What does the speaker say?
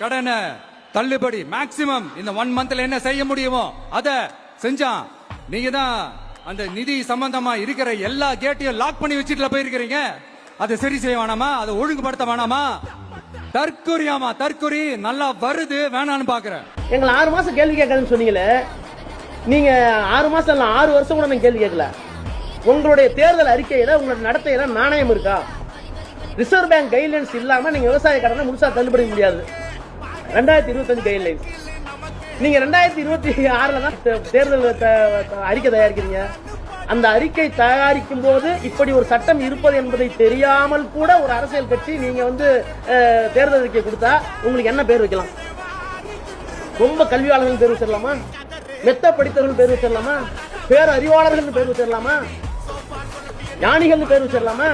கடனை தள்ளுபடி மேக்சிமம் இந்த 1 மந்த்ல என்ன செய்ய முடியுமோ அத செஞ்சான். நீங்க தான் அந்த நிதி சம்பந்தமா இருக்கிற எல்லா கேட்டையும் லாக் பண்ணி வச்சுட்டுல போயிருக்கிறீங்க. அதை சரி செய்ய வேணாமா? அதை ஒழுங்குபடுத்த வேணாமா? தற்கொலையாமா தற்கொலை நல்லா வருது வேணான்னு பாக்குறேன். எங்களை 6 மாசம் கேள்வி கேட்காதுன்னு சொன்னீங்களே, நீங்க 6 மாசம் இல்ல 6 வருஷம் கூட நான் கேள்வி கேட்கல. உங்களுடைய தேர்தல் அறிக்கையில உங்களுடைய நடத்தையில நாணயம் இருக்கா? ரிசர்வ் பேங்க் கைட்லைன்ஸ் இல்லாம நீங்க விவசாய கடனை முழுசா தள்ளுபடி முடியாது. 2025 கைட்லைன்ஸ். நீங்க 2026ல தான் தேர்தல் அறிக்கை தயாரிக்கிறீங்க. அந்த அறிக்கை தயாரிக்கும் போது இப்படி ஒரு சட்டம் இருப்பது என்பதை தெரியாமல் கூட ஒரு அரசியல் கட்சி நீங்க தேர்தல் அறிக்கை கொடுத்தா உங்களுக்கு என்ன பேர் வைக்கலாம்? ரொம்ப கல்வியாளர்கள் பேர் வச்சிடலாமா? மெத்த படித்தவர்கள் பேர் வச்சிடலாமா? பேர் அறிவாளர்கள் பேர் வச்சிடலாமா? ஞானிகள் பேர் வச்சிடலாமா?